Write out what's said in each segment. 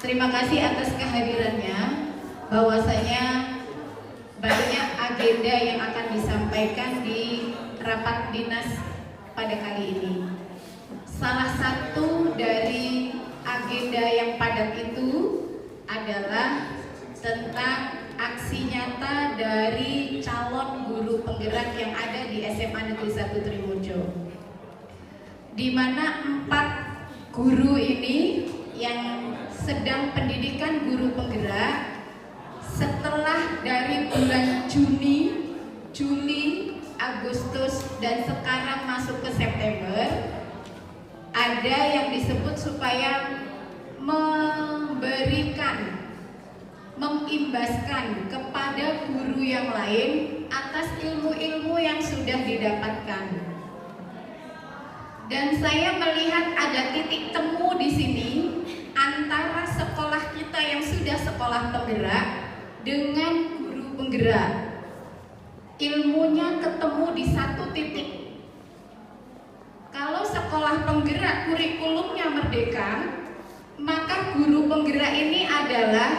Terima kasih atas kehadirannya, bahwasanya banyak agenda yang akan disampaikan di rapat dinas pada kali ini. Salah satu dari agenda yang padat itu adalah tentang aksi nyata dari calon guru penggerak yang ada di SMA Negeri 1 Trimojo, di mana 4 guru ini yang sedang pendidikan guru penggerak setelah dari bulan Juni, Juli, Agustus, dan sekarang masuk ke September, ada yang disebut supaya mengimbaskan kepada guru yang lain atas ilmu-ilmu yang sudah didapatkan. Dan saya melihat ada titik temu di sini antara sekolah kita yang sudah sekolah penggerak dengan guru penggerak. Ilmunya ketemu di satu titik. Kalau sekolah penggerak kurikulumnya merdeka, maka guru penggerak ini adalah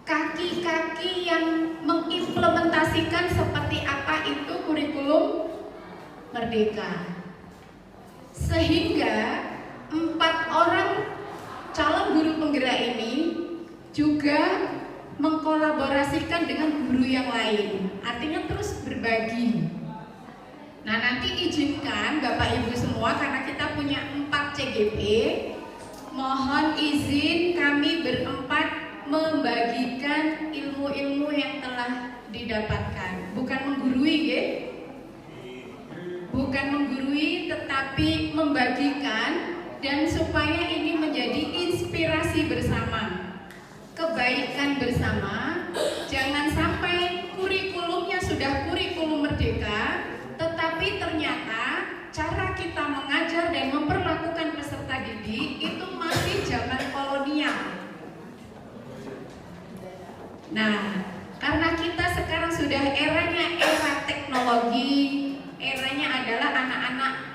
kaki-kaki yang mengimplementasikan seperti apa itu kurikulum merdeka. Sehingga 4 orang calon guru penggerak ini juga mengkolaborasikan dengan guru yang lain, artinya terus berbagi. Nah, nanti izinkan Bapak Ibu semua, karena kita punya 4 CGP, mohon izin kami berempat membagikan ilmu-ilmu yang telah didapatkan. Bukan menggurui, ya? Bukan menggurui, tetapi membagikan, dan supaya ini menjadi inspirasi bersama, kebaikan bersama. Jangan sampai kurikulumnya sudah kurikulum merdeka, tetapi ternyata cara kita mengajar dan memperlakukan peserta didik itu masih zaman kolonial. Nah, karena kita sekarang sudah eranya era teknologi, eranya adalah anak-anak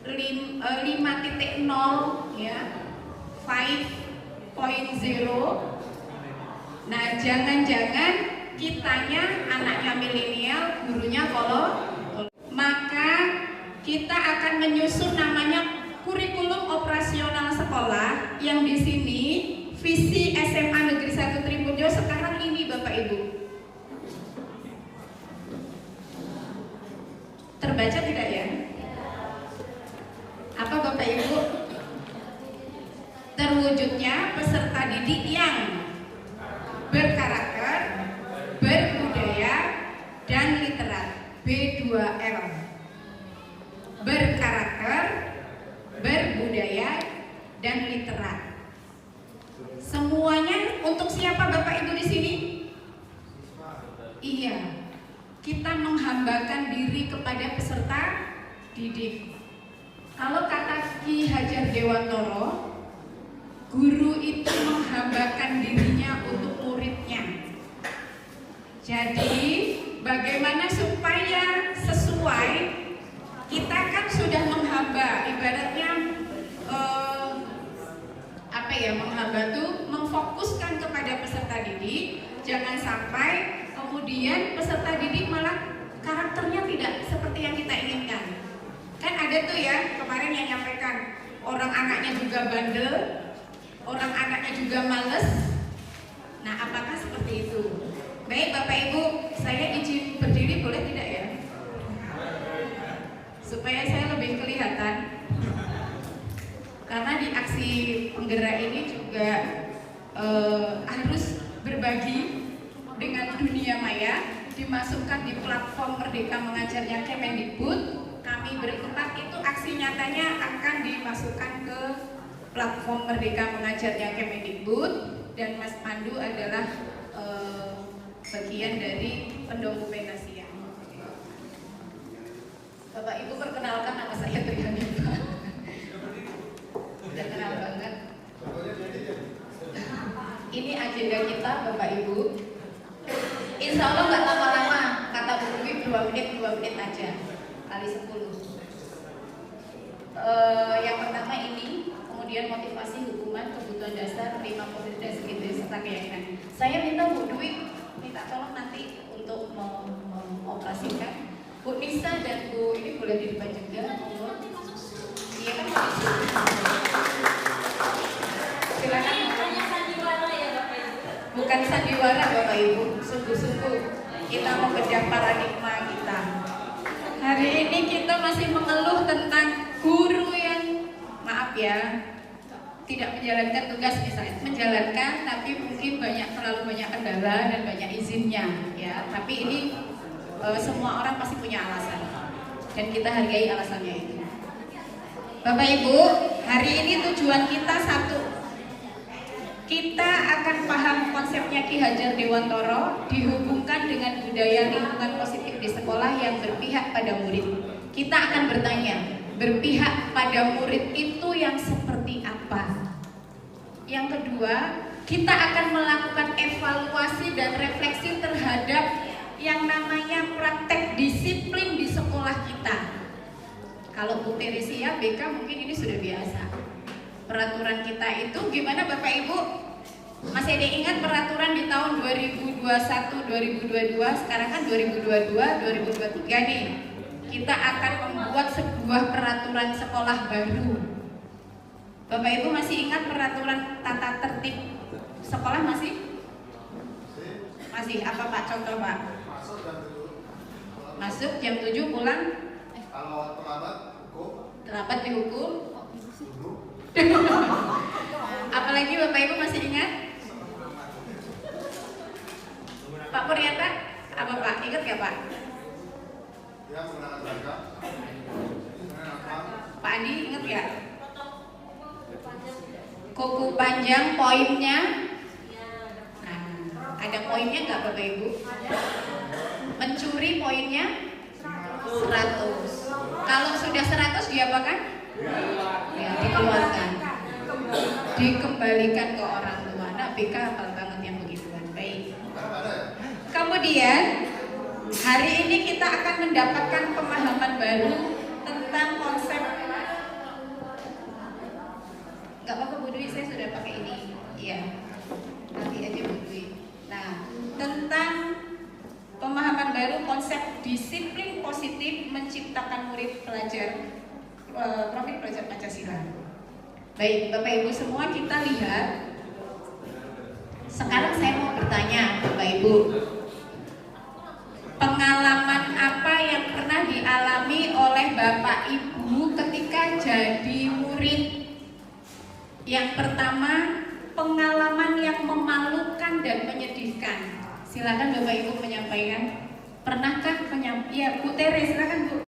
5.0 ya, 5.0. Nah, jangan-jangan kitanya anaknya milenial, gurunya maka kita akan menyusun namanya kurikulum operasional sekolah, yang di sini visi SMA Negeri 1 Trimojo sekarang ini, Bapak Ibu. Terbaca tidak ya? Apa Bapak Ibu? Terwujudnya peserta didik yang berkarakter, berbudaya, dan literat, B2L. Berkarakter, berbudaya, dan literat. Semuanya untuk siapa Bapak Ibu di sini? Iya, kita menghambakan diri kepada peserta didik. Kalau kata Ki Hajar Dewantoro, guru itu menghambakan dirinya untuk muridnya. Jadi bagaimana supaya sesuai, kita kan sudah menghamba, ibaratnya menghamba itu memfokuskan kepada peserta didik. Jangan sampai kemudian peserta didik malah karakternya tidak seperti yang kita inginkan. Kan ada tuh ya kemarin yang nyampaikan, orang anaknya juga bandel, orang anaknya juga males. Nah, apakah seperti itu? Baik Bapak Ibu, saya izin berdiri boleh tidak ya? Supaya saya lebih kelihatan. Karena di aksi penggerak ini juga harus berbagi dengan dunia maya, dimasukkan di platform Merdeka Mengajarnya Kemendikbud. Kami berempat itu aksi nyatanya akan dimasukkan ke platform Merdeka Mengajarnya Kemendikbud, dan Mas Pandu adalah bagian dari pendokumentasian. Bapak Ibu, perkenalkan, nama saya Trihanifah. Udah kenal banget. Ini agenda kita Bapak Ibu. Insya Allah nggak lama-lama, kata Bu Dewi 2 menit aja, kali 10. Yang pertama ini, kemudian kemudian motivasi, hukuman, kebutuhan dasar, 5 kompetensi gitu serta keyakinan. Saya minta Bu Dwi minta tolong nanti untuk mengoperasikan. Bu Nisa dan Bu ini boleh di depan juga. Iya kan? Silakan. Bukan sandiwara Bapak Ibu, sungguh-sungguh kita membedah paradigma kita. Hari ini kita masih mengeluh tentang guru yang maaf ya tidak menjalankan tugas misalnya, menjalankan tapi mungkin terlalu banyak kendala dan banyak izinnya ya. Tapi ini semua orang pasti punya alasan dan kita hargai alasannya itu. Bapak Ibu, hari ini tujuan kita satu. Kita akan paham konsepnya Ki Hajar Dewantoro dihubungkan dengan budaya lingkungan positif di sekolah yang berpihak pada murid. Kita akan bertanya, berpihak pada murid itu yang seperti apa? Yang kedua, kita akan melakukan evaluasi dan refleksi terhadap yang namanya praktek disiplin di sekolah kita. Kalau Bu Teresia BK mungkin ini sudah biasa. Peraturan kita itu gimana Bapak Ibu? Masih ada ingat peraturan di tahun 2021-2022, sekarang kan 2022-2023 nih. Kita akan membuat sebuah peraturan sekolah baru. Bapak Ibu masih ingat peraturan tata tertib sekolah masih? Masih, apa Pak? Contoh Pak. Masuk jam 7 pulang? Kalau terlambat hukum. Terlambat dihukum? Apalagi Bapak Ibu masih ingat? Pak Puryanto, apa Pak? Ingat gak Pak? Ya, menggunakan seragam. Pak Andi ingat gak? Kuku panjang poinnya? Nah, ada poinnya nggak Bapak Ibu? Mencuri poinnya 100. Kalau sudah 100 diapakan? Ya, dikeluarkan. Dikembalikan ke orang tua. Nah, BK hafal banget yang begituan. Baik. Kemudian hari ini kita akan mendapatkan pemahaman baru tentang konsep. Gak apa-apa Bu Dwi, saya sudah pakai ini. Iya. Nanti aja Bu Dwi. Nah, tentang pemahaman baru konsep disiplin positif menciptakan murid pelajar profil pelajar Pancasila. Baik, Bapak Ibu semua, kita lihat. Sekarang saya mau bertanya Bapak Ibu, pengalaman apa yang pernah dialami oleh Bapak Ibu ketika jadi murid? Yang pertama, pengalaman yang memalukan dan menyedihkan. Silakan Bapak Ibu menyampaikan. Pernahkah ya Bu Tere, silakan Bu.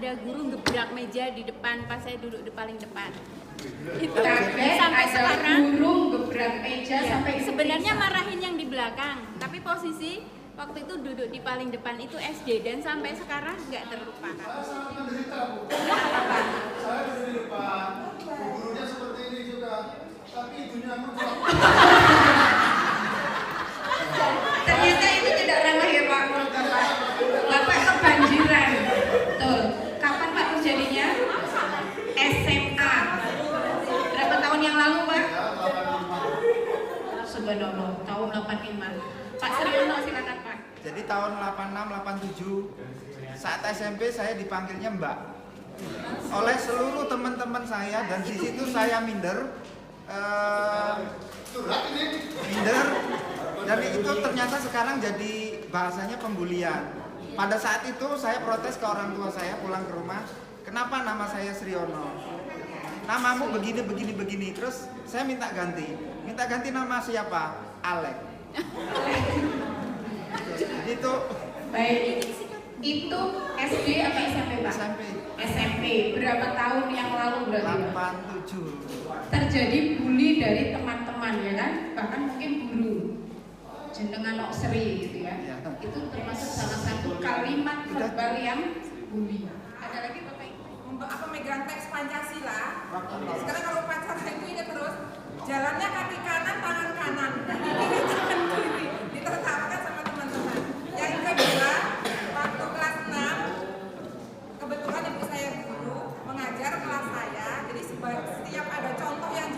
Ada guru gebrak meja di depan pas saya duduk di paling depan. Itu sampai sampai ada sekarang guru gebrak meja ya, sampai sebenarnya marahin yang di belakang, tapi posisi waktu itu duduk di paling depan itu SD dan sampai sekarang nggak terlupakan. Saya sangat menderita, Bu. apa? Saya di depan, gurunya seperti ini juga, tapi ibunya menjawab. Ternyata itu tidak ramah ya Pak. Bapak kebanjiran. Betul. Kapan Pak terjadinya? SMA. Berapa tahun yang lalu Pak? Subhanallah, tahun 85. Pak Sriono silakan Pak. Jadi tahun 86, 87 saat SMP saya dipanggilnya Mbak oleh seluruh teman-teman saya dan di situ saya minder dan itu ternyata sekarang jadi bahasanya pembulian. Pada saat itu saya protes ke orang tua saya pulang ke rumah, kenapa nama saya Sriono? Namamu begini. Terus saya minta ganti nama siapa? Alek. Jadi itu Baik. Itu SD apa SMP Pak? SMP. Berapa tahun yang lalu berarti Pak? 87. Terjadi bully dari teman-teman ya kan? Bahkan mungkin guru. Jenengan nok seri gitu ya. Ya. Itu termasuk salah satu kalimat verbal yang bully. Ada lagi Bapak Ibu? Untuk apa megang teks Pancasila. Sekarang kalau upacara itu ini terus jalannya kaki kanan, tangan kanan, kaki kiri, tangan kiri. Ditertawakan sama teman-teman. Yang kedua, waktu kelas 6, kebetulan ibu saya guru mengajar kelas saya. Jadi setiap ada contoh yang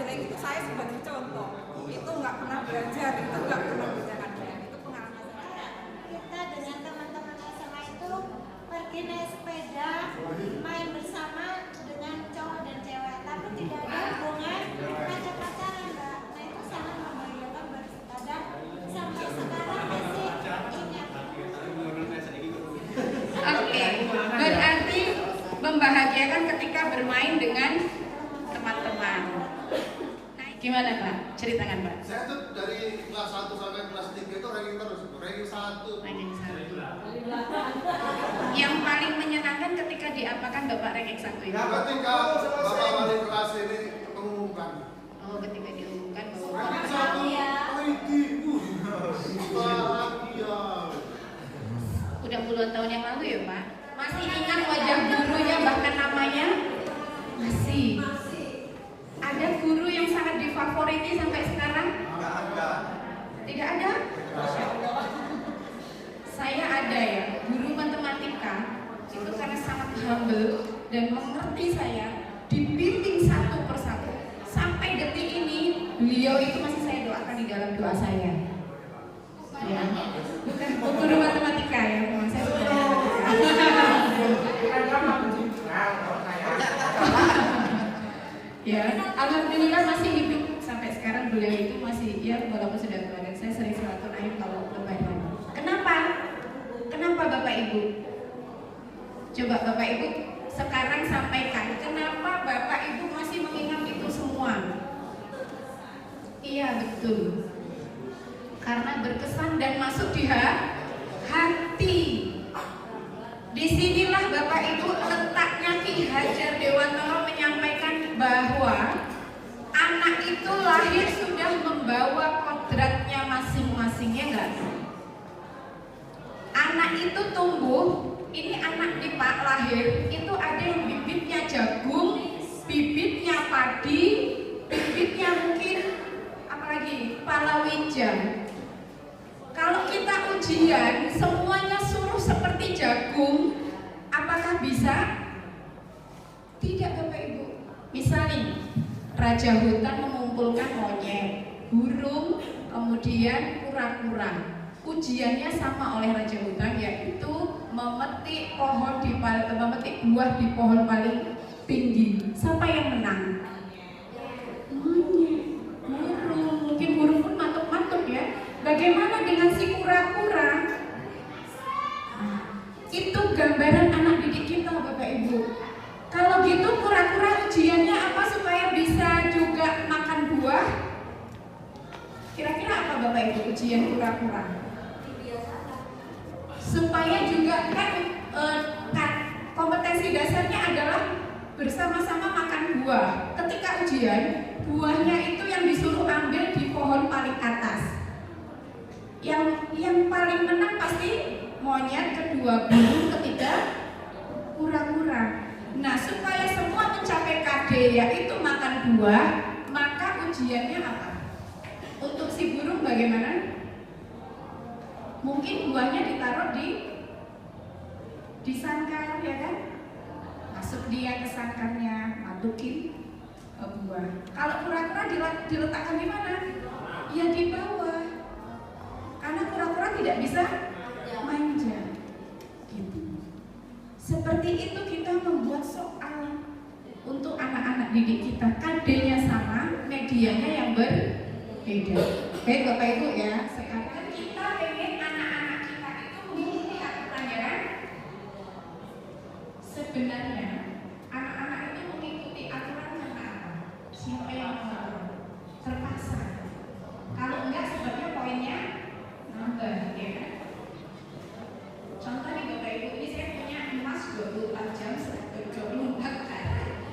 Gimana Pak? Ceritakan Pak. Saya tuh dari kelas 1 sampai kelas 3 itu ranking terus, ranking 1. Ranking 1. Yang paling menyenangkan ketika diapakan Bapak ranking 1 itu? Nah, ketika Bapak wali kelas ini mengumumkan Oh, ketika diumumkan bahwa ranking 1 ID, bahagia. udah puluhan tahun yang lalu ya Pak. Masih ingat wajah gurunya bahkan namanya? Masih. Ada guru yang sangat difavoriti sampai sekarang? Nggak ada. Tidak ada? Saya ada ya, guru matematika itu karena sangat humble dan mengerti saya, dibimbing satu persatu. Sampai detik ini beliau itu masih saya doakan di dalam doa saya. Ya, bukan guru matematika ya, memang saya sebenarnya ya, alhamdulillah masih hidup sampai sekarang. Beliau itu masih ya walaupun sudah tua, dan saya sering silaturahim kalau lebaran. Kenapa? Kenapa Bapak Ibu? Coba Bapak Ibu sekarang sampaikan, kenapa Bapak Ibu masih mengingat itu semua? Iya betul. Karena berkesan dan masuk di hati. Disinilah Bapak Ibu letaknya Ki Hajar Dewantara menyampaikan bahwa anak itu lahir sudah membawa kodratnya masing-masing, ya enggak? Anak itu tumbuh, ini anak di Pak lahir, itu ada yang bibitnya jagung, bibitnya padi, bibitnya mungkin apalagi palawija. Kalau kita ujian semuanya suruh seperti jagung, apakah bisa? Tidak Bapak Ibu. Misalnya raja hutan mengumpulkan monyet, burung, kemudian kura-kura. Ujiannya sama oleh raja hutan, yaitu memetik buah di pohon paling tinggi. Siapa yang menang? Monyet, burung. Mungkin burung pun matuk-matuk ya. Bagaimana dengan si kura-kura? Itu gambaran anak didik kita Bapak Ibu. Kalau gitu kura-kura ujiannya apa supaya bisa juga makan buah? Kira-kira apa Bapak Ibu ujian kura-kura? Supaya juga kan kompetensi dasarnya adalah bersama-sama makan buah. Ketika ujian, buahnya itu yang disuruh ambil di pohon paling atas. Yang paling menang pasti monyet, kedua burung, ketiga kura-kura. Nah, supaya semua mencapai KD yaitu makan buah, maka ujiannya apa? Untuk si burung bagaimana? Mungkin buahnya ditaruh di sangkar, ya kan? Masuk dia ke sangkarnya, masukin buah. Kalau kura-kura diletakkan di mana? Ya di bawah. Karena kura-kura tidak bisa manja. Gitu. Seperti itu kita membuat soal untuk anak-anak didik kita. KD-nya sama, medianya yang berbeda. Baik Bapak Ibu ya, sekarang kita pengen anak-anak kita itu mengikuti aturan ya. Sebenarnya anak-anak itu mengikuti aturan karena apa? Siapa yang mau? Terpaksa. Kalau enggak sebabnya poinnya nambah, ya kan? Contoh nih Bapak Ibu, ini saya punya emas 24 jam 24 karat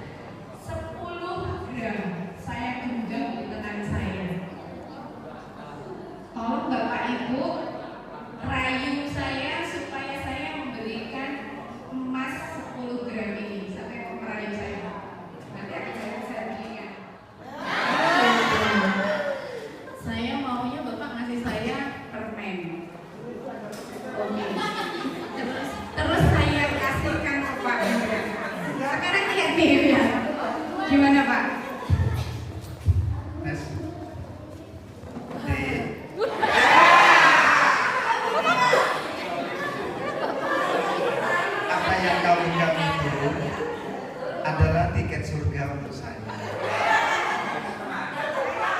10 gram saya genggam di tangan saya. Tolong Bapak Ibu rayu saya supaya saya memberikan emas 10 gram ini. Sampai kok merayu saya? Nanti akan saya berikan. Saya maunya Bapak ngasih saya permen. Oke. Terus saya kasihkan ke Pak Indra. Sekarang lihat nih ya. Gimana Pak? Nes. Apa yang kau genggam itu adalah tiket surga untuk saya.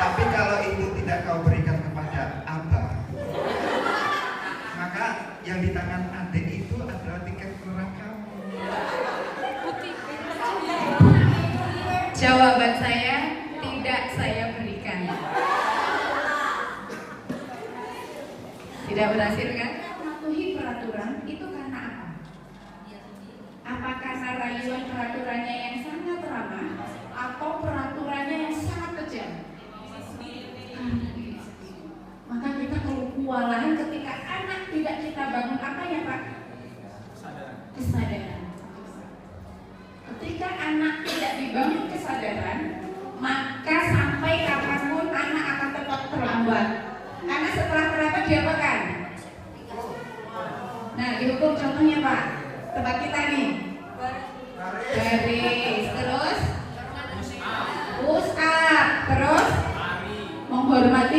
Tapi kalau itu tidak kau berikan kepada Abah, maka yang di tangan adik itu adalah tiket nerakamu. Jawaban saya tidak saya berikan Tidak berhasil kan? Mematuhi peraturan itu karena apa? Apa karena rayuan peraturannya yang sangat ramah atau peraturannya yang sangat kejam? Maka kita kalau kewalahan ketika anak tidak kita bangun apa ya Pak? Kesadaran. Ketika anak tidak dibangun kesadaran, maka sampai kapanpun anak akan tetap terlambat. Karena setelah terlambat diapakan? Nah, dihukum contohnya Pak. Tempat kita nih. Baris, terus push up, terus menghormati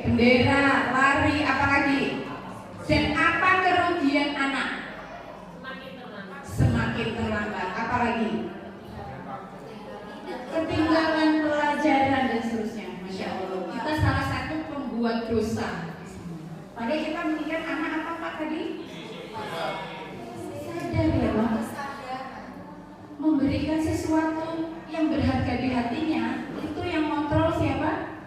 bendera, lari, apa lagi? Dan apa kerugian anak? Semakin terlambat. Apa lagi? Ketinggalan pelajaran dan seterusnya. Masya Allah. Kita salah satu pembuat dosa. Padahal kita mengingat anak apa Pak tadi? Sadar ya Pak. Memberikan sesuatu yang berharga di hatinya, itu yang kontrol siapa?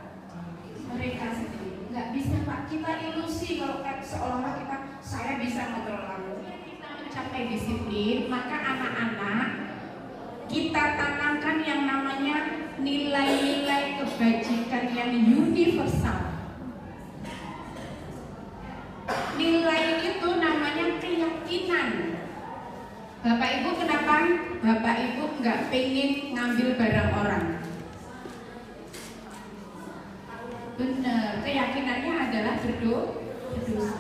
Mereka sendiri. Nggak bisa Pak, kita ilusi kalau seolah-olah saya bisa kontrol kamu. Kita mencapai disiplin, maka anak-anak kita tanamkan yang namanya nilai-nilai kebajikan yang universal. Nilai itu namanya keyakinan. Bapak Ibu kenapa? Bapak Ibu nggak pengen ngambil barang orang. Benar, keyakinannya adalah berdosa.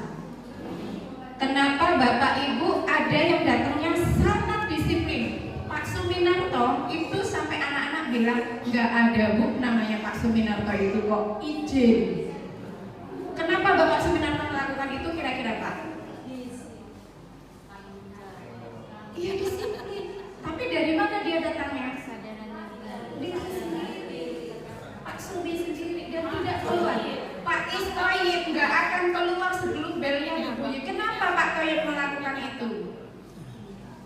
Kenapa Bapak Ibu ada yang datangnya sangat disiplin? Pak Suminarto itu sampai anak-anak bilang nggak ada Bu namanya Pak Suminarto itu kok izin. Kenapa Bapak Suminarto melakukan itu kira-kira Pak? Iya disiplin. Tapi dari mana dia datangnya? Dia sendiri. Pak Sumi sendiri dan tidak keluar. Pak Istoyib nggak akan keluar sebelum belnya berbunyi. Kenapa Pak Toyib melakukan itu?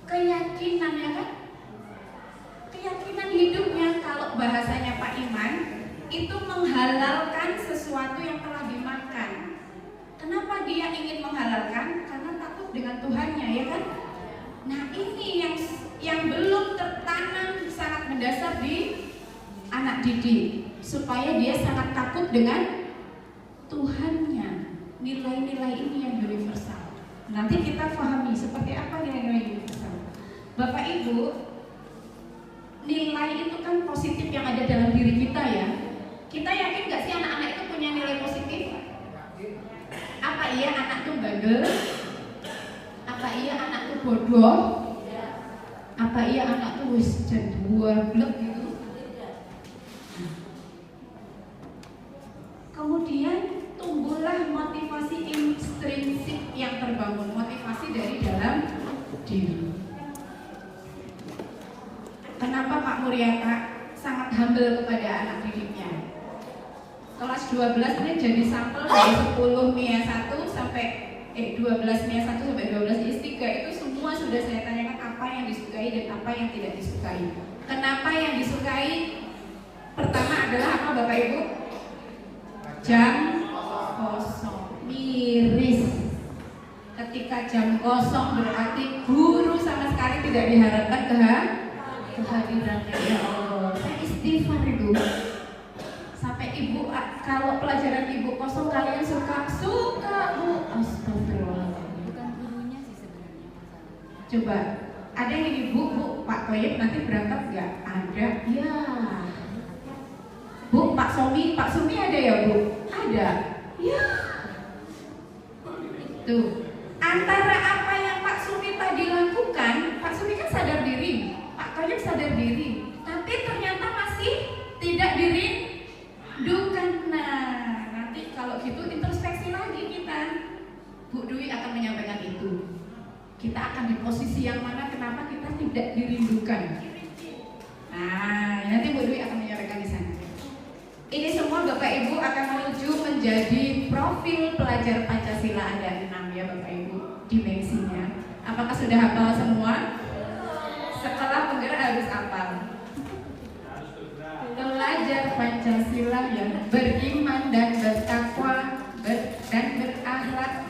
Keyakinan ya kan? Keyakinan hidupnya, kalau bahasanya Pak Iman itu menghalalkan sesuatu yang telah dimakan. Kenapa dia ingin menghalalkan? Karena takut dengan Tuhannya ya kan? Nah ini yang belum tertanam sangat mendasar di anak didik, supaya dia sangat takut dengan Tuhannya. Nilai-nilai ini yang universal. Nanti kita pahami seperti apa nilai-nilai universal. Bapak Ibu, nilai itu kan positif yang ada dalam diri kita ya. Kita yakin gak sih anak-anak itu punya nilai positif? Apa iya anak itu bandel? Apa iya anak itu bodoh? Apa iya anak itu wis jadwal blek gitu? Kemudian tumbuhlah motivasi intrinsik yang terbangun, motivasi dari dalam diri. Kenapa Pak Muryata sangat humble kepada anak didiknya? Kelas 12 ini jadi sampel dari 10 MIA 1 sampai 12 MIA 1 sampai 12 IS 3 itu semua sudah saya tanyakan apa yang disukai dan apa yang tidak disukai. Kenapa yang disukai? Pertama adalah apa Bapak Ibu? Jam kosong, miris. Ketika jam kosong berarti guru sama sekali tidak diharapkan kehadirannya. Ya Allah, saya istighfar itu. Sampai ibu, kalau pelajaran ibu kosong kalian suka Bu. Astagfirullah. Bukan gurunya sih sebenarnya masalahnya. Coba, ada yang ini Bu, Pak Toyib nanti berangkat nggak? Ada, ya. Bu, Pak Sumi ada ya Bu? Ada, ya. Tuh, antara apa yang Pak Sumi tadi lakukan, Pak Sumi kan sadar diri, Pak Toyib sadar diri, tapi ternyata masih tidak dirindukan. Nah, nanti kalau gitu introspeksi lagi kita. Bu Dwi akan menyampaikan itu. Kita akan di posisi yang mana, kenapa kita tidak dirindukan. Nah, nanti Bu Dwi akan menyampaikan di sana. Ini semua Bapak Ibu akan menuju menjadi profil pelajar Pancasila. Ada 6 ya Bapak Ibu dimensinya. Apakah sudah hafal semua? Setelah penggerak harus hafal. Pelajar Pancasila yang beriman dan bertakwa dan berakhlak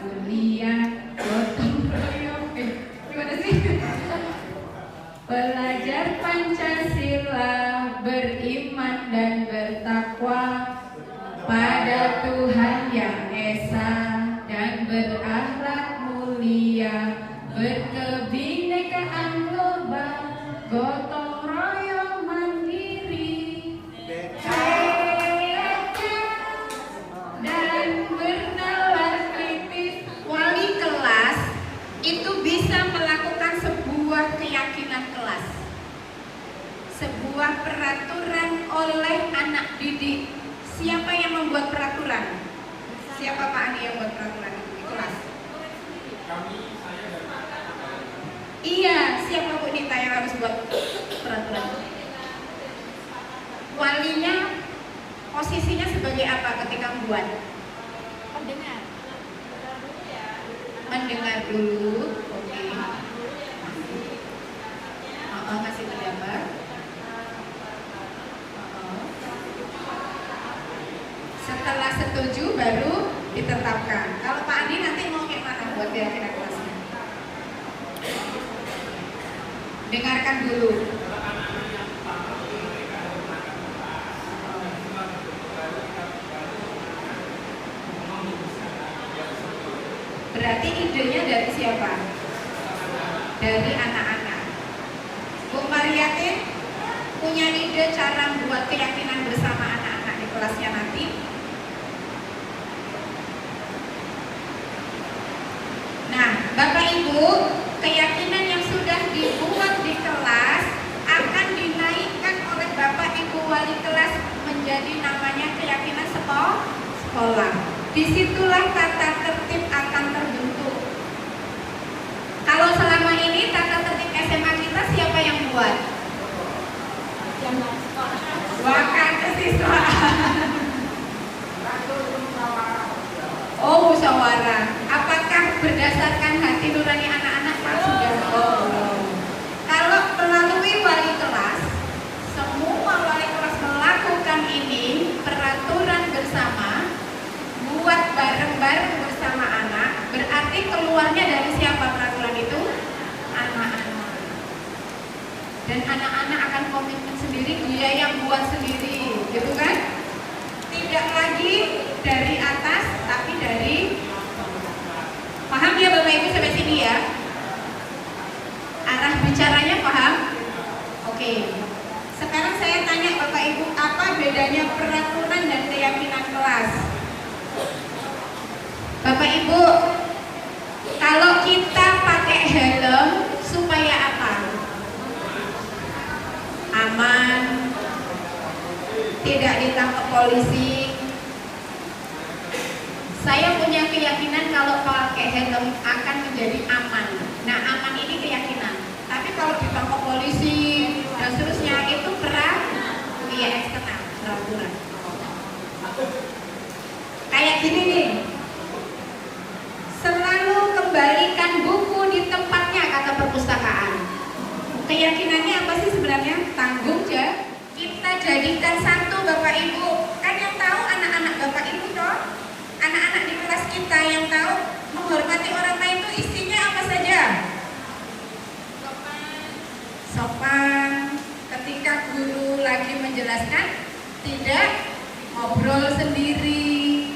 peraturan oleh anak didik. Siapa yang membuat peraturan? Siapa Pak Andi yang buat peraturan di kelas? Iya, siapa Bu Nita yang harus buat peraturan? Walinya posisinya sebagai apa ketika membuat? Pendengar. Mendengar dulu, oke. Ngasih pendapat. Setelah setuju baru ditetapkan. Kalau Pak Andi nanti mau kayak mana buat keyakinan kelasnya? Dengarkan dulu. Berarti idenya dari siapa? Dari anak-anak. Bu Mariatin punya ide cara membuat keyakinan bersama anak-anak di kelasnya nanti? Nah, Bapak Ibu, keyakinan yang sudah dibuat di kelas akan dinaikkan oleh Bapak Ibu wali kelas menjadi namanya keyakinan sekolah. Disitulah tata tertib akan terbentuk. Kalau selama ini tata tertib SMA kita siapa yang buat? Wakil kesiswaan. Oh, musyawarah. Apakah berdasarkan hati nurani anak-anak Pak sudah? Oh. Kalau melalui wali kelas, semua wali kelas melakukan ini peraturan bersama, buat bareng-bareng bersama anak, berarti keluarnya dari siapa peraturan itu? Anak-anak. Dan anak-anak akan komitmen sendiri, dia yang buat sendiri, gitu kan? Tidak lagi dari atas, tapi dari. Paham ya Bapak Ibu sampai sini ya? Arah bicaranya paham? Oke. Sekarang saya tanya Bapak Ibu, apa bedanya peraturan dan keyakinan kelas? Bapak Ibu, kalau kita pakai helm supaya apa? Aman, tidak ditangkap polisi. Saya punya keyakinan kalau pakai helm akan menjadi aman. Nah, aman ini keyakinan. Tapi kalau ditangkap polisi dan seterusnya itu eksternal, peraturan. Kayak gini nih. Selalu kembalikan buku di tempatnya kata perpustakaan. Keyakinannya apa sih sebenarnya? Tanggung jawab. Kita jadikan satu Bapak Ibu. Kan yang tahu anak-anak Bapak Ibu toh. Anak-anak di kelas kita yang tahu menghormati orang lain itu isinya apa saja? Sopan. Ketika guru lagi menjelaskan, tidak ngobrol sendiri.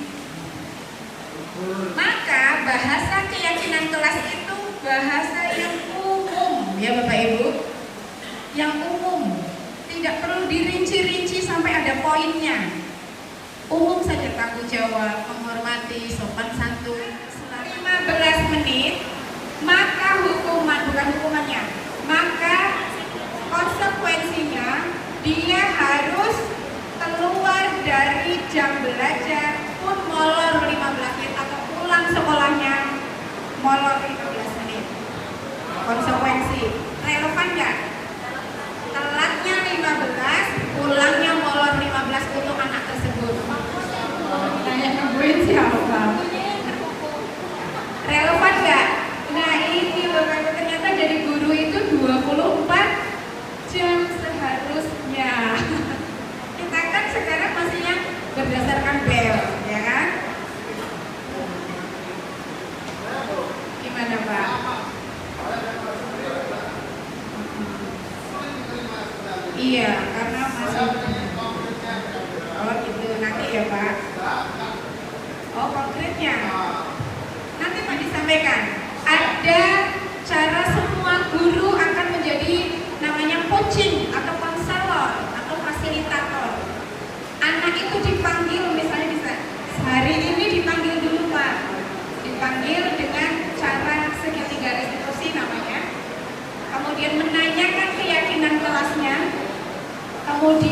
Maka bahasa keyakinan kelas itu bahasa yang umum ya Bapak Ibu. Yang umum, tidak perlu dirinci-rinci sampai ada poinnya. Umum saja, tanggung jawab, menghormati, sopan santun. Setelah 15 menit, maka hukuman, bukan hukumannya, maka konsekuensinya dia harus keluar dari jam belajar pun molor 15 menit atau pulang sekolahnya molor 15 menit. Konsekuensi relevan nggak? Telatnya 15, pulangnya molor 15 untuk anak tersebut. Tanya nungguin siapa? Relevan nggak? Nah ini Bapak Ibu, ternyata jadi guru itu 24 jam seharusnya. Kita kan sekarang masihnya berdasarkan bel, ya kan? Gimana Pak?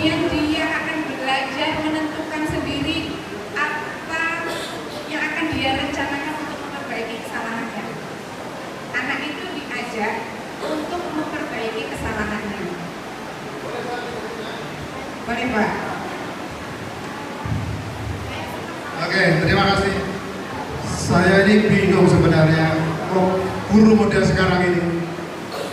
kemudian dia akan belajar menentukan sendiri apa yang akan dia rencanakan untuk memperbaiki kesalahannya. Anak itu diajak untuk memperbaiki kesalahannya. Boleh Pak? Oke, terima kasih. Saya ini bingung sebenarnya guru model sekarang ini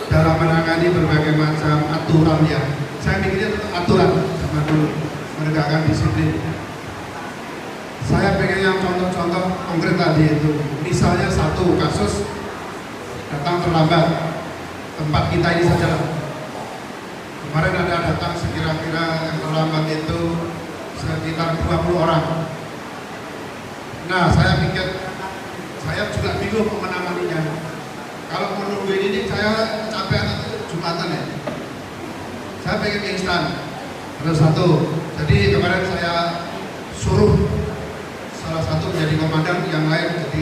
dalam menangani berbagai macam aturan ya. Saya mikirnya aturan sama dulu menegakkan disiplin. Saya pengen yang contoh-contoh konkret tadi itu. Misalnya satu kasus datang terlambat tempat kita ini saja. Kemarin ada datang sekira-kira yang terlambat itu sekitar 20 orang. Nah, saya pikir, saya juga bingung mau menanganinya. Kalau menunggu ini saya kecapean itu Jumatan ya. Saya pengen instan. Terus satu. Jadi kemarin saya suruh salah satu menjadi komandan, yang lain jadi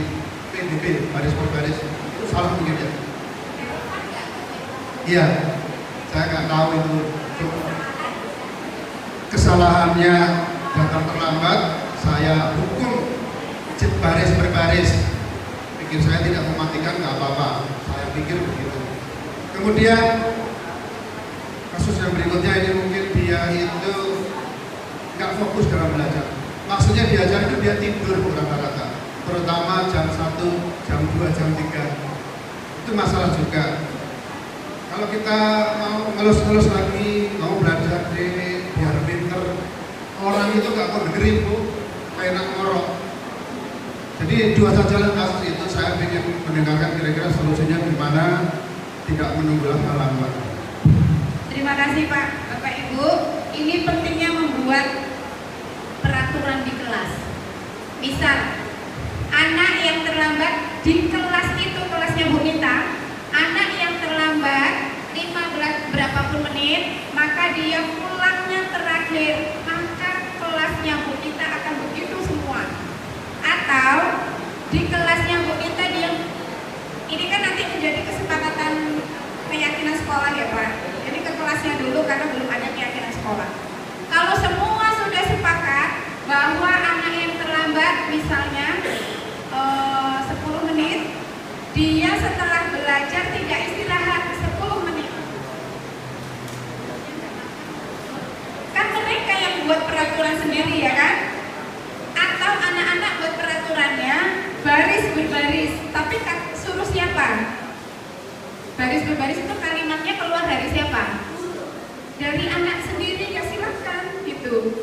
PDP, baris per baris. Itu salah pikirnya. Iya, saya nggak tahu itu kesalahannya datang terlambat. Saya hukum baris per baris. Pikir saya tidak mematikan, nggak apa-apa. Saya pikir begitu. Kemudian kasus yang berikutnya ini mungkin dia itu nggak fokus dalam belajar. Maksudnya diajar itu dia tidur rata-rata, terutama jam 1, jam 2, jam 3. Itu masalah juga. Kalau kita mau ngelus-ngelus lagi, mau belajar biar pinter, orang itu nggak mau dengerin Bu, kayak nak ngorok. Jadi dua saja kasus itu saya ingin mendengarkan kira-kira solusinya gimana, tidak menunggu lama-lama. Terima kasih Pak, Bapak Ibu. Ini pentingnya membuat peraturan di kelas. Misal, anak yang terlambat di kelas itu, kelasnya Bu Nita, anak yang terlambat 15 berapapun menit, maka dia pulangnya terakhir, maka kelasnya Bu Nita akan begitu semua. Atau di kelasnya Bu Nita dia, ini kan nanti menjadi kesepakatan keyakinan sekolah ya Pak. Jadi ke kelasnya dulu karena belum ada keyakinan sekolah. Kalau semua sudah sepakat bahwa anak yang terlambat misalnya 10 menit, dia setelah belajar tidak istirahat 10 menit. Kan mereka yang buat peraturan sendiri ya kan? Atau anak-anak buat peraturannya baris berbaris, tapi suruh siapa? Baris berbaris itu kalimatnya keluar dari siapa? Dari anak sendiri, ya silakan gitu.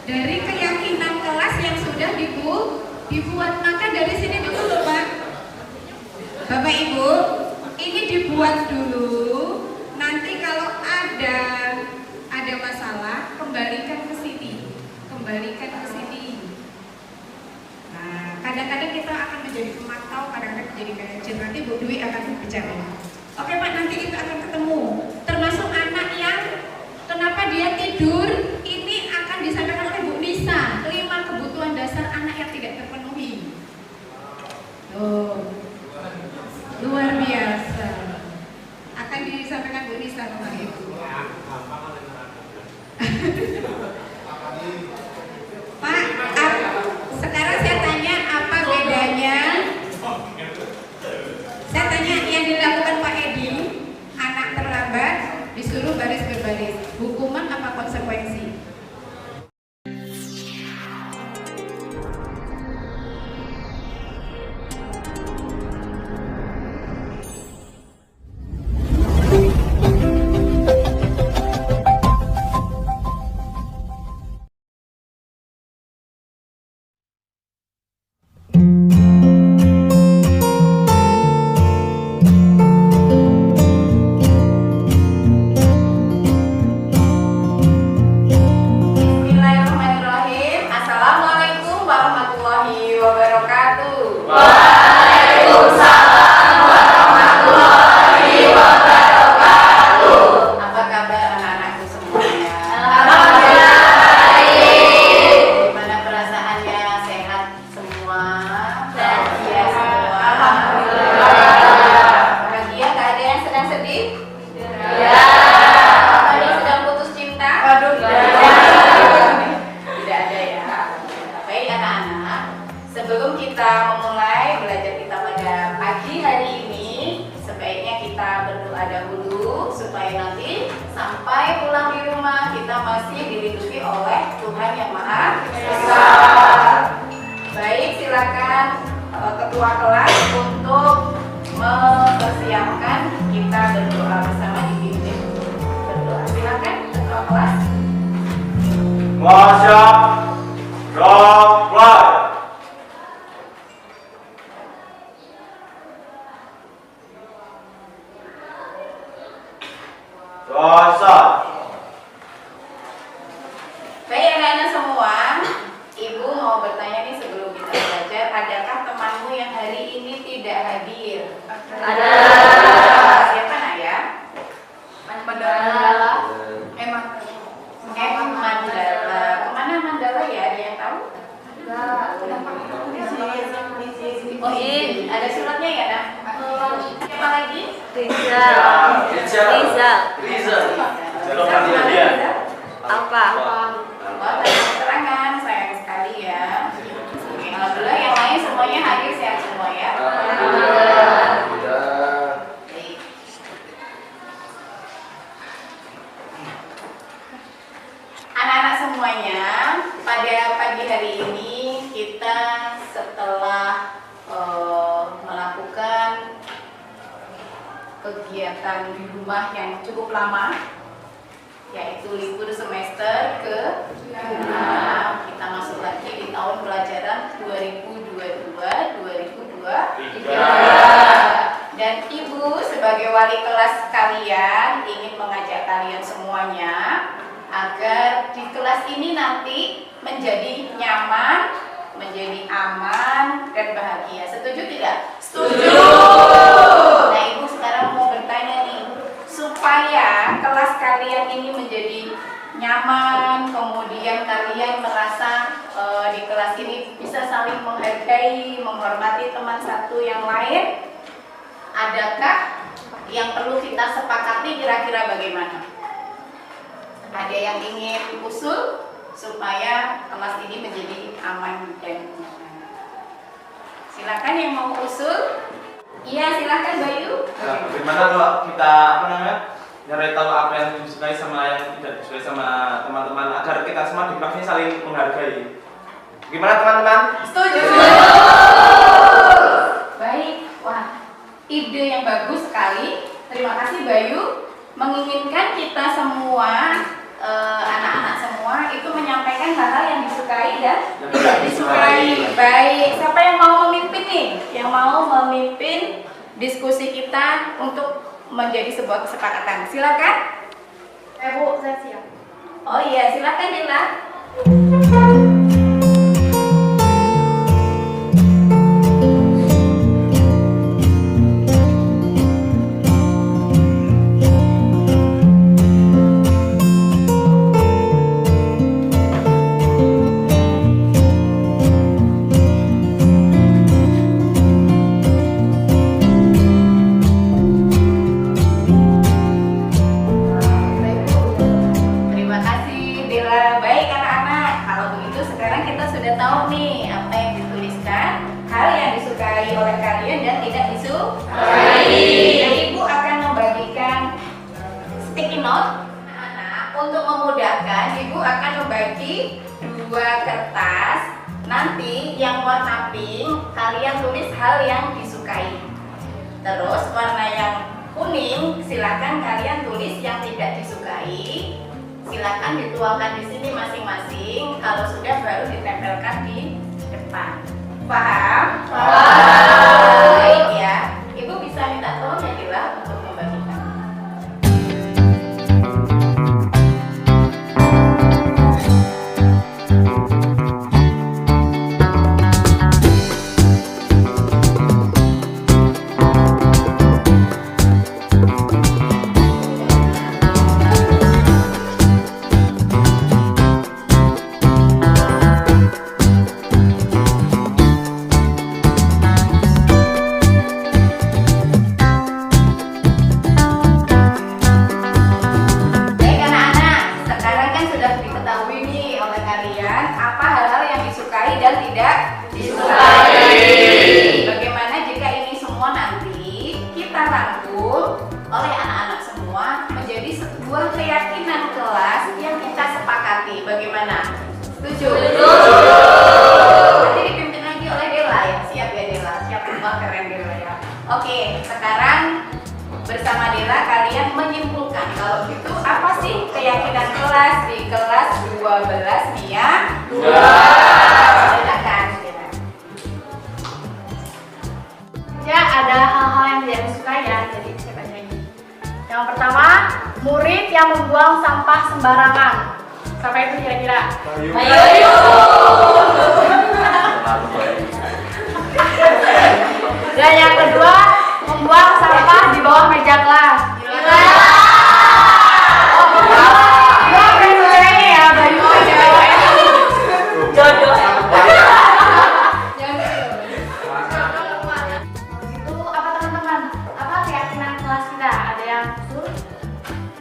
Dari keyakinan kelas yang sudah dibuat, maka dari sini dulu Pak. Bapak Ibu, ini dibuat dulu. Nanti kalau ada masalah, kembalikan ke sini. Nah, kadang-kadang kita akan menjadi pemantau, kadang-kadang menjadi manajer. Nanti Bu Dwi akan bicara. Oke Pak, nanti kita akan ketemu. Termasuk anak yang kenapa dia tidur, ini akan disampaikan oleh Bu Nisa. 5 kebutuhan dasar anak yang tidak terpenuhi. Tuh, luar biasa. Akan disampaikan Bu Nisa Bapak Ibu. Pak, sekarang saya tanya apa bedanya? Saya tanya yang dilakukan Pak Edi, anak terlambat disuruh Semua siap. Roll mulai. Selesai. Baik anak-anak semua, Ibu mau bertanya nih sebelum kita belajar, adakah temanmu yang hari ini tidak hadir? Ada. Siapa nak ya? Mandala. Emang Mandala. Kemana Mandala ya? Ada yang tahu? Oh iya, ada suratnya ya nak? Siapa lagi? Riza. Jalur dia. Apa? Oh, tanya keterangan, sayang sekali ya. Oke, alhamdulillah yang lain semuanya hadir sehat semua ya. Baik. Anak-anak semuanya, pada pagi hari ini kita setelah melakukan kegiatan di rumah yang cukup lama, yaitu libur semester ke-6, kita masuk lagi di tahun pelajaran 2022-2023. Dan Ibu sebagai wali kelas kalian ingin mengajak kalian semuanya agar di kelas ini nanti menjadi nyaman, menjadi aman dan bahagia. Setuju tidak? Setuju. Nah, Ibu sekarang mau bertanya nih, supaya kelas kalian ini menjadi nyaman, kemudian kalian merasa di kelas ini bisa saling menghargai, menghormati teman satu yang lain, adakah yang perlu kita sepakati kira-kira bagaimana? Ada yang ingin usul supaya kelas ini menjadi aman dan nyaman? Silakan yang mau usul. Iya, silakan Bayu. Nah, bagaimana kalau kita nyari tahu apa yang disukai sama yang tidak disukai sama teman-teman agar kita semua di kelas ini saling menghargai. Gimana teman-teman? Setuju. Baik, wah, ide yang bagus sekali. Terima kasih Bayu. Menginginkan kita semua, anak-anak semua itu menyampaikan hal-hal yang disukai dan tidak disukai. Baik, siapa yang mau memimpin nih? Yang mau memimpin diskusi kita untuk menjadi sebuah kesepakatan. Silakan. Bu, saya siap. Oh iya, silakan Dila. Terima kasih Dila. Baik anak-anak, kalau begitu sekarang kita sudah tahu nih apa yang dituliskan, hal yang disukai oleh kalian dan tidak disukai. Dan Ibu akan membagikan sticky note. Anak-anak, untuk memudahkan, Ibu akan membagi 2 kertas. Nanti yang warna pink kalian tulis hal yang disukai. Terus warna yang kuning silakan kalian tulis yang tidak disukai. Silakan dituangkan di sini masing-masing. Kalau sudah baru ditempelkan di depan. Paham? Paham. Baik ya. Ibu bisa minta tolong ya Dila untuk membagikan. Baik anak-anak, sekarang kan sudah diketahui nih oleh kalian apa hal-hal yang disukai dan tidak disukai. Bagaimana jika ini semua nanti kita rangkum oleh anak-anak semua menjadi sebuah keyakinan kelas yang kita sepakati. Bagaimana? Setuju? Nanti dipimpin lagi oleh Dela ya. Siap ya Dela? Siap. Wah, keren Dela ya. Oke, sekarang bersama Dela kalian menyimpulkan kalau gitu apa sih keyakinan kelas di kelas 2 12 Mia 2. Silakan. Ya, ada hal-hal yang tidak disukai ya, jadi saya baca ini. Yang pertama, murid yang membuang sampah sembarangan. Siapa itu kira-kira? Bayu. Dan yang kedua, membuang sampah di bawah meja kelas. Dua prinsipnya ya, Bayu cewek. Jodoh. Itu apa teman-teman? Apa keyakinan kelas kita? Ada yang usul?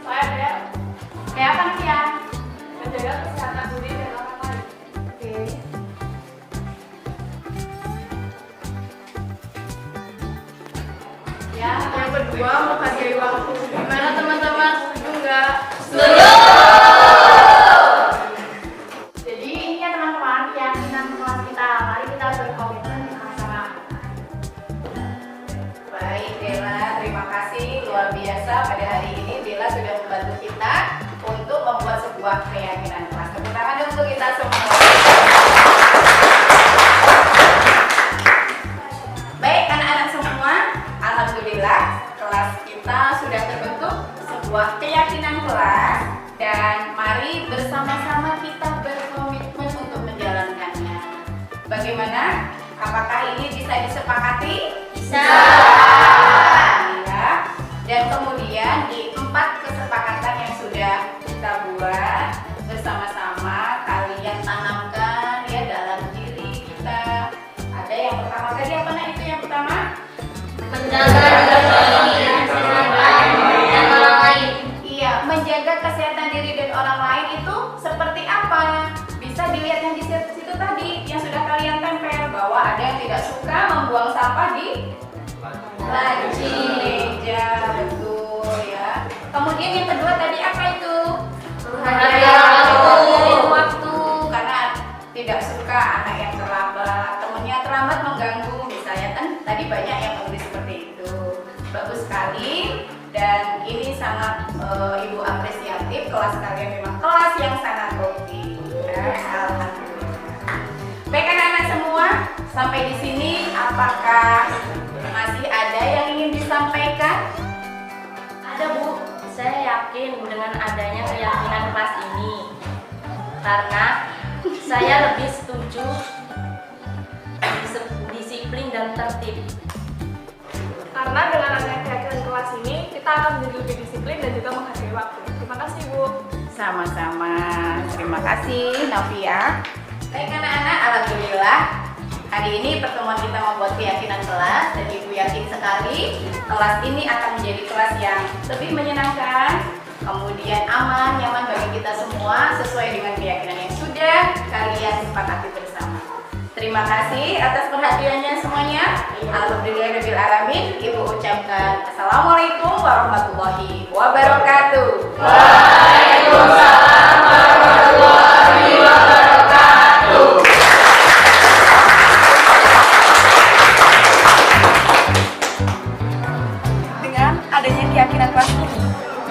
Saya ada. Kayak apa nih ya? Menjaga kesehatan diri dan orang lain. Oke. Ya, yang kedua menghargai waktu. Gimana teman-teman? Setuju nggak? Setuju. Jadi ini ya teman-teman keyakinan kelas kita. Mari kita berkomitmen bersama. Baik Bella, terima kasih luar biasa pada hari ini Bella sudah membantu kita untuk membuat sebuah keyakinan kelas. Tepuk tangan untuk kita semua. Baik anak-anak semua, alhamdulillah kelas kita sudah terbentuk sebuah keyakinan kelas dan mari bersama-sama kita berkomitmen untuk menjalankannya. Bagaimana? Apakah ini bisa disepakati? Bisa. Ya. Dan kemudian di 4 kesepakatan yang sudah kita buat bersama-sama kalian tanamkan ya dalam diri kita. Ada yang pertama tadi apa nah itu yang pertama? Menjaga diri dan orang lain. Iya, menjaga kesehatan diri dan orang lain itu seperti apa? Bisa dilihat yang di situ tadi yang sudah kalian tempel bahwa ada yang tidak suka membuang sampah di laci meja, betul ya. Kemudian yang kedua tadi apa itu? Menghargai waktu karena tidak suka anak yang terlambat, temennya terlambat mengganggu misalnya kan tadi banyak yang menulis seperti itu. Bagus sekali dan ini sangat Ibu apresiatif kelas kalian memang kelas yang sangat oke. Alhamdulillah. Baik anak-anak semua, sampai di sini apakah masih ada yang ingin disampaikan? Ada Bu, saya yakin dengan adanya keyakinan kelas ini karena saya lebih setuju disiplin dan tertib. Karena dengan adanya keyakinan kelas ini, kita akan menjadi lebih disiplin dan juga menghargai waktu. Terima kasih Bu. Sama-sama, terima kasih Novia. Baik anak-anak, alhamdulillah hari ini pertemuan kita membuat keyakinan kelas dan Ibu yakin sekali kelas ini akan menjadi kelas yang lebih menyenangkan, kemudian aman, nyaman bagi kita semua sesuai dengan keyakinan yang sudah kalian sepakati bersama. Terima kasih atas perhatiannya semuanya. Alhamdulillahirabbil alamin. Ibu ucapkan assalamualaikum warahmatullahi wabarakatuh. Waalaikumsalam warahmatullahi wabarakatuh. Dengan adanya keyakinan kelas ini,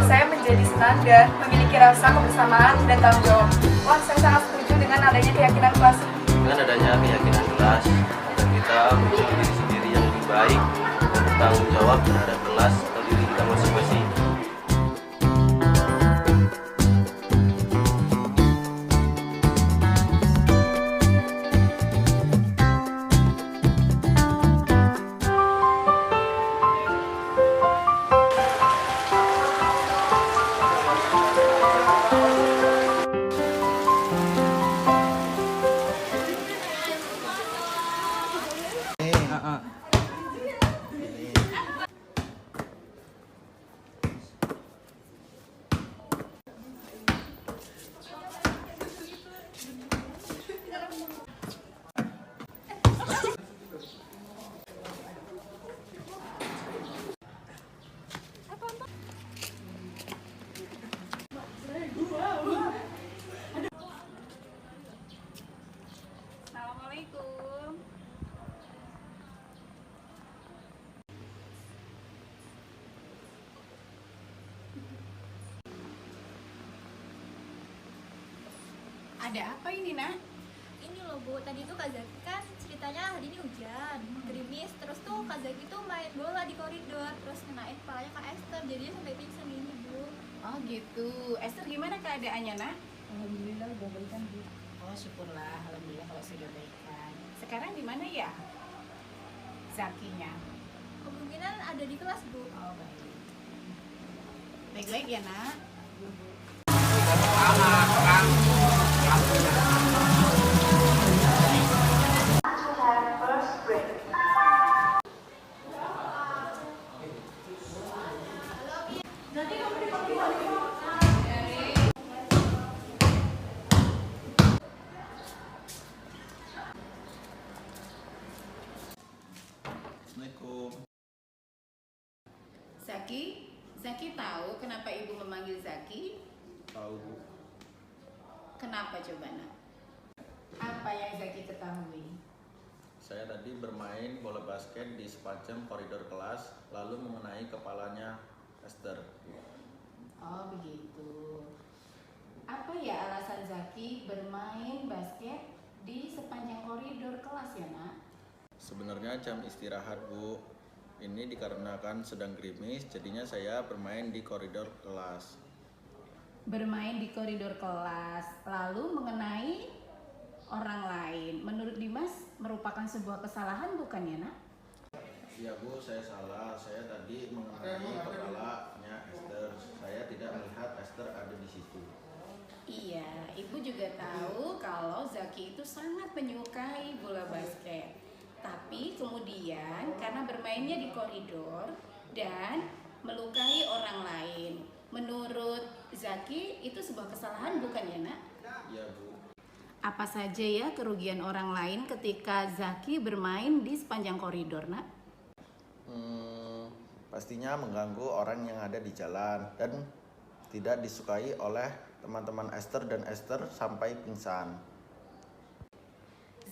saya menjadi senang dan memiliki rasa kebersamaan dan tanggung jawab. Wah, saya sangat setuju dengan adanya keyakinan kelas ini. Dengan adanya keyakinan kelas, agar kita menjadi diri sendiri yang lebih baik dan bertanggung jawab terhadap kelas atau diri kita masing-masing. Ada apa ini, Nak? Ini loh Bu, tadi tuh Kak Zaki kan ceritanya hari ini hujan, gerimis, terus tuh Kak Zaki tuh main bola di koridor, terus kenain kepalanya Kak Esther, jadinya sampai pingsan ini Bu. Oh gitu. Esther gimana keadaannya, Nak? Alhamdulillah udah baikan Bu. Oh syukurlah, alhamdulillah kalau sudah baikan. Sekarang di mana ya Zakinya? Kemungkinan ada di kelas Bu. Oh baik. Baik-baik ya, Nak. Assalamualaikum. Zaki tahu kenapa ibu memanggil Zaki? Tahu Bu. Kenapa coba, Nak? Apa yang Zaki ketahui? Saya tadi bermain bola basket di sepanjang koridor kelas, lalu mengenai kepalanya Esther. Oh begitu. Apa ya alasan Zaki bermain basket di sepanjang koridor kelas ya, Nak? Sebenarnya jam istirahat Bu. Ini dikarenakan sedang gerimis, jadinya saya bermain di koridor kelas. Bermain di koridor kelas, lalu mengenai orang lain. Menurut Dimas merupakan sebuah kesalahan bukan ya, Nak? Iya Bu, saya salah. Saya tadi mengenai kepalanya Esther. Saya tidak melihat Esther ada di situ. Iya, ibu juga tahu kalau Zaki itu sangat menyukai bola basket. Tapi kemudian karena bermainnya di koridor dan melukai orang lain, menurut Zaki itu sebuah kesalahan bukan ya, Nak? Iya Bu. Apa saja ya kerugian orang lain ketika Zaki bermain di sepanjang koridor, Nak? Pastinya mengganggu orang yang ada di jalan dan tidak disukai oleh teman-teman Esther dan Esther sampai pingsan.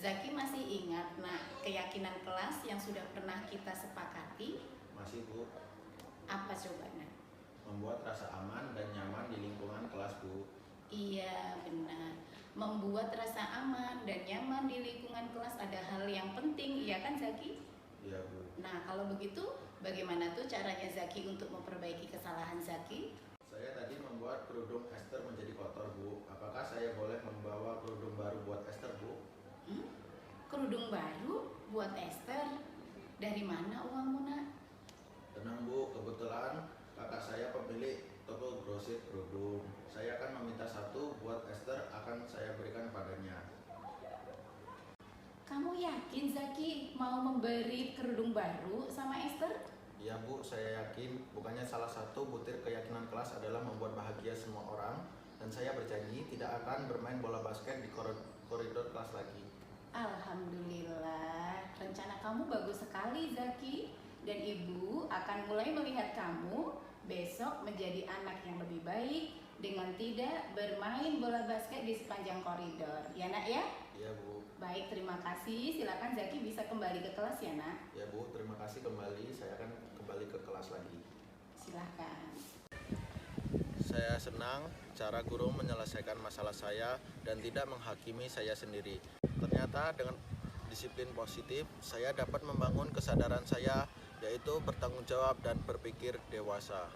Zaki masih ingat, Nak, keyakinan kelas yang sudah pernah kita sepakati? Masih Bu. Apa coba, Nak? Membuat rasa aman dan nyaman di lingkungan kelas Bu. Iya, benar. Membuat rasa aman dan nyaman di lingkungan kelas ada hal yang penting, iya kan Zaki? Iya Bu. Nah, kalau begitu bagaimana tuh caranya Zaki untuk memperbaiki kesalahan Zaki? Saya tadi membuat kerudung Esther menjadi kotor Bu. Apakah saya boleh membawa kerudung baru buat Esther Bu? Kerudung baru buat Esther? Dari mana uangmu, Nak? Tenang Bu, kebetulan kakak saya pemilik toko grosir kerudung. Saya akan meminta satu buat Esther, akan saya berikan padanya. Kamu yakin Zaki mau memberi kerudung baru sama Esther? Iya Bu, saya yakin. Bukannya salah satu butir keyakinan kelas adalah membuat bahagia semua orang. Dan saya berjanji tidak akan bermain bola basket di koridor kelas lagi. Alhamdulillah, rencana kamu bagus sekali Zaki. Dan ibu akan mulai melihat kamu besok menjadi anak yang lebih baik dengan tidak bermain bola basket di sepanjang koridor. Ya, Nak ya? Iya Bu. Baik, terima kasih. Silakan Zaki bisa kembali ke kelas ya, Nak. Ya Bu, terima kasih kembali. Saya akan kembali ke kelas lagi. Silakan. Saya senang cara guru menyelesaikan masalah saya dan tidak menghakimi saya sendiri. Ternyata dengan disiplin positif, saya dapat membangun kesadaran saya, yaitu bertanggung jawab dan berpikir dewasa.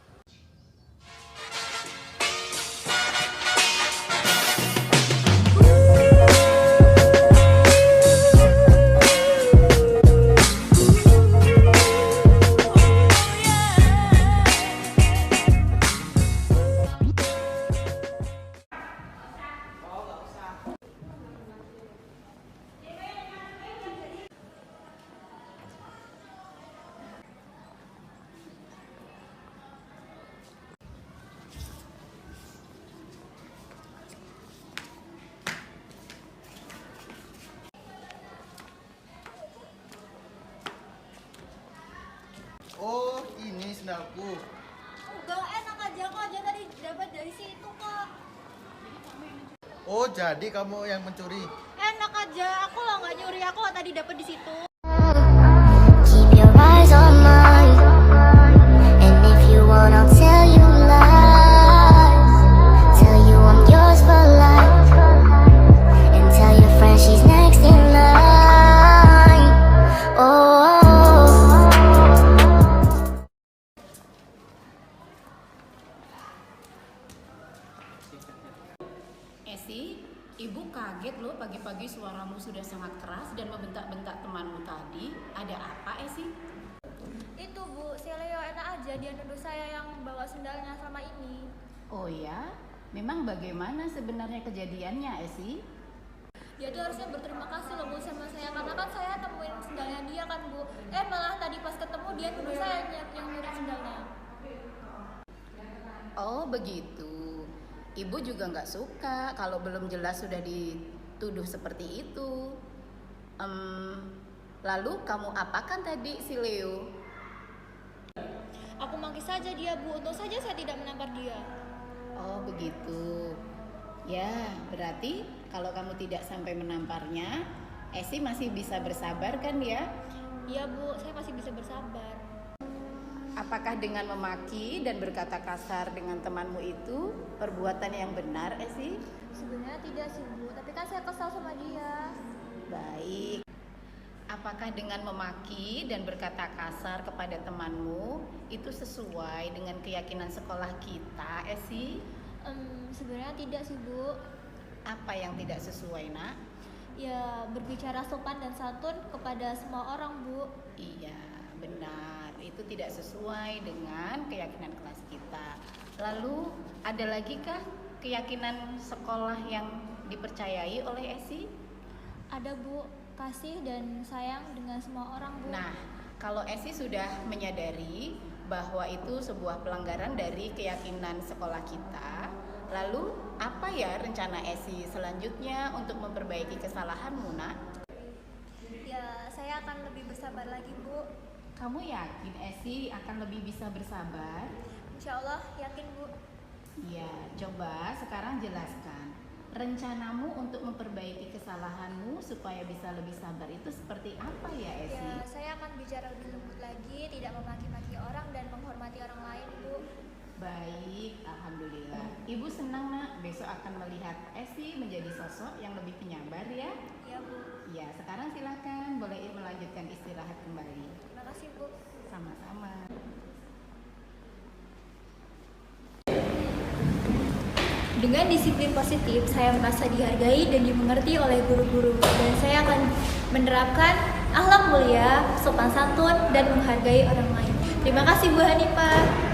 Oh, ini sendalku. Enggak, enak aja kok, aja tadi dapat dari situ kok. Oh, jadi kamu yang mencuri? Enak aja, aku lo nggak nyuri, aku tadi dapat di situ. Keep your eyes on mine, and if you want, I'll tell you lies. Tell you I'm yours for life. Esi, Ibu kaget loh pagi-pagi suaramu sudah sangat keras dan membentak-bentak temanmu tadi. Ada apa, Esi? Itu Bu, si Leo enak aja dia nuduh saya yang bawa sendalnya selama ini. Oh ya? Memang bagaimana sebenarnya kejadiannya, Esi? Dia tuh harusnya berterima kasih loh Bu sama saya, karena kan saya temuin sendalnya dia kan Bu. Malah tadi pas ketemu dia nuduh saya yang nyuri sendalnya. Oh begitu. Ibu juga nggak suka kalau belum jelas sudah dituduh seperti itu. Lalu kamu apakan tadi si Leo? Aku manggil saja dia Bu, untung saja saya tidak menampar dia. Oh begitu. Ya berarti kalau kamu tidak sampai menamparnya, Esi masih bisa bersabar kan ya? Iya Bu, saya masih bisa bersabar. Apakah dengan memaki dan berkata kasar dengan temanmu itu perbuatan yang benar, Esi? Sebenarnya tidak sih Bu, tapi kan saya kesal sama dia. Baik. Apakah dengan memaki dan berkata kasar kepada temanmu itu sesuai dengan keyakinan sekolah kita, Esi? Sebenarnya tidak sih Bu. Apa yang tidak sesuai, Nak? Ya berbicara sopan dan santun kepada semua orang Bu. Iya, benar. Itu tidak sesuai dengan keyakinan kelas kita. Lalu ada lagi kah keyakinan sekolah yang dipercayai oleh Esi? Ada Bu, kasih dan sayang dengan semua orang Bu. Nah, kalau Esi sudah menyadari bahwa itu sebuah pelanggaran dari keyakinan sekolah kita, lalu apa ya rencana Esi selanjutnya untuk memperbaiki kesalahanmu, Nak? Ya, saya akan lebih bersabar lagi Bu. Kamu yakin Esi akan lebih bisa bersabar? Insya Allah yakin Bu. Ya, coba sekarang jelaskan rencanamu untuk memperbaiki kesalahanmu supaya bisa lebih sabar itu seperti apa ya, Esi? Ya, saya akan bicara lebih lembut lagi, tidak memaki-maki orang dan menghormati orang lain Bu. Baik, alhamdulillah. Ibu senang, Nak, besok akan melihat Esi menjadi sosok yang lebih penyabar ya. Iya Bu. Ya, sekarang silakan boleh melanjutkan istirahat kembali. Terima kasih Bu. Sama-sama. Dengan disiplin positif, saya merasa dihargai dan dimengerti oleh guru-guru. Dan saya akan menerapkan akhlak mulia, sopan santun, dan menghargai orang lain. Terima kasih Bu Hanifah.